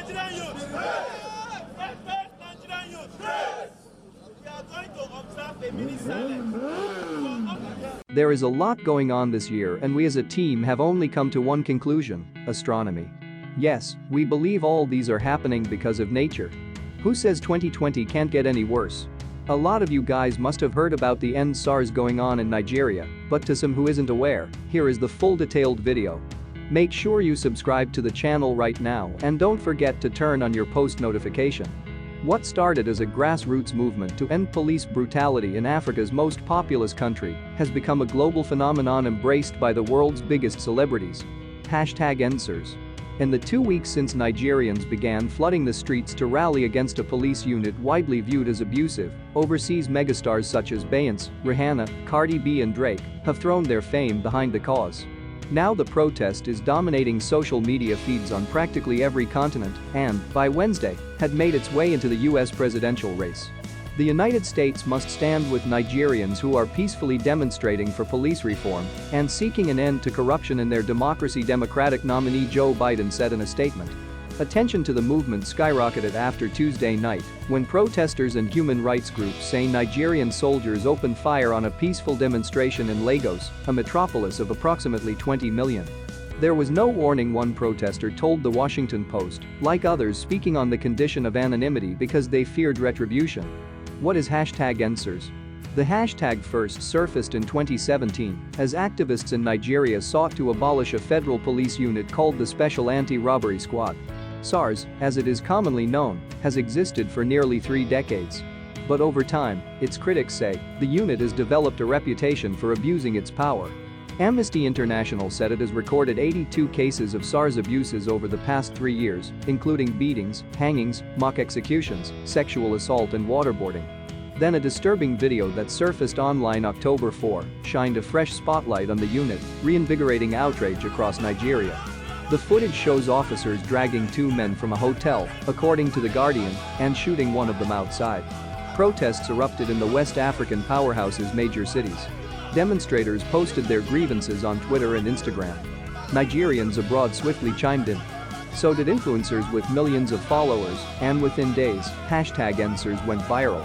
Nigerian youth. First Nigerian youth. We are going to observe a mini silence. There is a lot going on this year and we as a team have only come to one conclusion: astronomy. Yes, we believe all these are happening because of nature. Who says 2020 can't get any worse? A lot of you guys must have heard about the end SARS going on in Nigeria, but to some who isn't aware, here is the full detailed video. Make sure you subscribe to the channel right now and don't forget to turn on your post notification. What started as a grassroots movement to end police brutality in Africa's most populous country has become a global phenomenon embraced by the world's biggest celebrities. #EndSARS. In the 2 weeks since Nigerians began flooding the streets to rally against a police unit widely viewed as abusive, overseas megastars such as Beyonce, Rihanna, Cardi B and Drake have thrown their fame behind the cause. Now the protest is dominating social media feeds on practically every continent and, by Wednesday, had made its way into the US presidential race. The United States must stand with Nigerians who are peacefully demonstrating for police reform and seeking an end to corruption in their democracy, Democratic nominee Joe Biden said in a statement. Attention to the movement skyrocketed after Tuesday night when protesters and human rights groups say Nigerian soldiers opened fire on a peaceful demonstration in Lagos, a metropolis of approximately 20 million. There was no warning, one protester told the Washington Post, like others speaking on the condition of anonymity because they feared retribution. What is #EndSARS? The hashtag first surfaced in 2017 as activists in Nigeria sought to abolish a federal police unit called the Special Anti-Robbery Squad. SARS, as it is commonly known, has existed for nearly 3 decades. But over time, its critics say, the unit has developed a reputation for abusing its power. Amnesty International said it has recorded 82 cases of SARS abuses over the past 3 years, including beatings, hangings, mock executions, sexual assault and waterboarding. Then a disturbing video that surfaced online October 4 shined a fresh spotlight on the unit, reinvigorating outrage across Nigeria. The footage shows officers dragging 2 men from a hotel, according to The Guardian, and shooting one of them outside. Protests erupted in the West African powerhouse's major cities. Demonstrators posted their grievances on Twitter and Instagram. Nigerians abroad swiftly chimed in. So did influencers with millions of followers, and within days, #EndSARS went viral.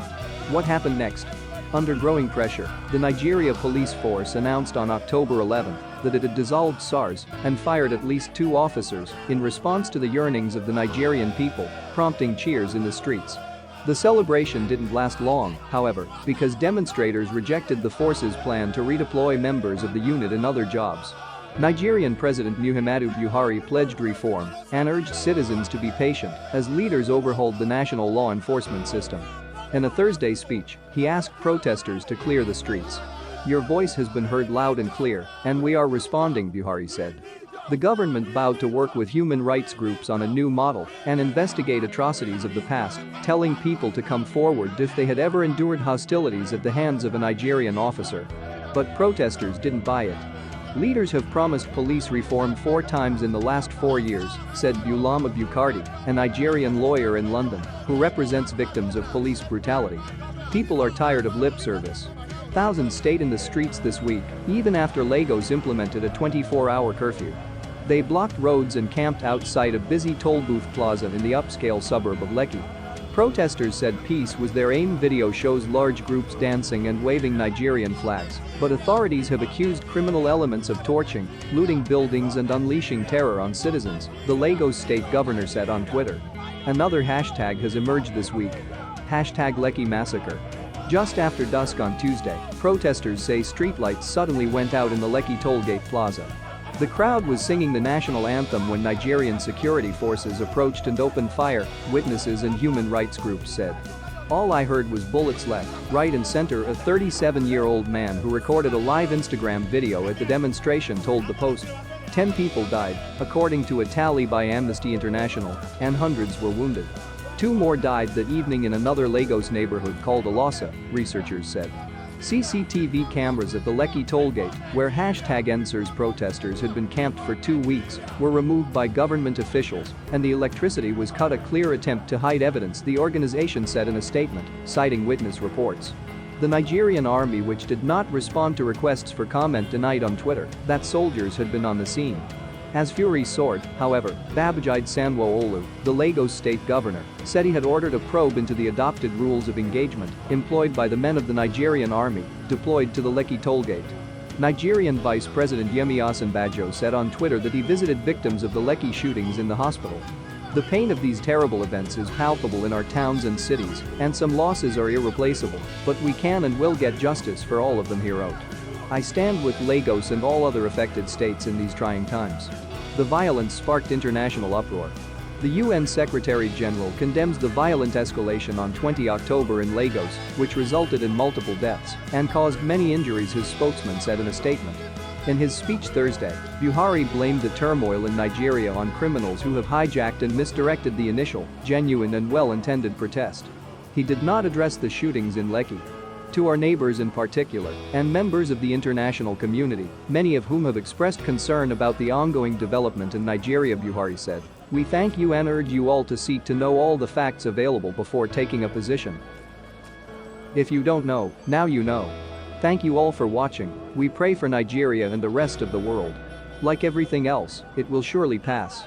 What happened next? Under growing pressure, the Nigeria police force announced on October 11 that it had dissolved SARS and fired at least 2 officers in response to the yearnings of the Nigerian people, prompting cheers in the streets. The celebration didn't last long, however, because demonstrators rejected the force's plan to redeploy members of the unit in other jobs. Nigerian President Muhammadu Buhari pledged reform and urged citizens to be patient as leaders overhauled the national law enforcement system. In a Thursday speech, he asked protesters to clear the streets. "Your voice has been heard loud and clear, and we are responding," Buhari said. The government vowed to work with human rights groups on a new model and investigate atrocities of the past, telling people to come forward if they had ever endured hostilities at the hands of a Nigerian officer. But protesters didn't buy it. Leaders have promised police reform 4 times in the last 4 years, said Bulama Bukarti, a Nigerian lawyer in London who represents victims of police brutality. People are tired of lip service. Thousands stayed in the streets this week, even after Lagos implemented a 24-hour curfew. They blocked roads and camped outside a busy toll booth plaza in the upscale suburb of Lekki. Protesters said peace was their aim. Video shows large groups dancing and waving Nigerian flags, but authorities have accused criminal elements of torching, looting buildings and unleashing terror on citizens, the Lagos state governor said on Twitter. Another hashtag has emerged this week. #Lekki Massacre. Just after dusk on Tuesday, protesters say streetlights suddenly went out in the Lekki tollgate plaza. The crowd was singing the national anthem when Nigerian security forces approached and opened fire, witnesses and human rights groups said. "All I heard was bullets left, right and center," a 37-year-old man who recorded a live Instagram video at the demonstration told the Post. 10 people died, according to a tally by Amnesty International, and hundreds were wounded. 2 more died that evening in another Lagos neighborhood called Alasa, researchers said. CCTV cameras at the Lekki tollgate, where #EndSARS protesters had been camped for 2 weeks, were removed by government officials, and the electricity was cut, a clear attempt to hide evidence, the organization said in a statement, citing witness reports. The Nigerian army, which did not respond to requests for comment, denied on Twitter that soldiers had been on the scene. As fury soared, however, Babajide Sanwo-Olu, the Lagos state governor, said he had ordered a probe into the adopted rules of engagement employed by the men of the Nigerian army deployed to the Lekki tollgate. Nigerian Vice President Yemi Osinbajo said on Twitter that he visited victims of the Lekki shootings in the hospital. The pain of these terrible events is palpable in our towns and cities, and some losses are irreplaceable, but we can and will get justice for all of them, he wrote. I stand with Lagos and all other affected states in these trying times. The violence sparked international uproar. The UN Secretary-General condemns the violent escalation on 20 October in Lagos, which resulted in multiple deaths and caused many injuries, his spokesman said in a statement. In his speech Thursday, Buhari blamed the turmoil in Nigeria on criminals who have hijacked and misdirected the initial, genuine and well-intended protest. He did not address the shootings in Lekki. To our neighbors in particular, and members of the international community, many of whom have expressed concern about the ongoing development in Nigeria, Buhari said, we thank you and urge you all to seek to know all the facts available before taking a position. If you don't know, now you know. Thank you all for watching. We pray for Nigeria and the rest of the world. Like everything else, it will surely pass.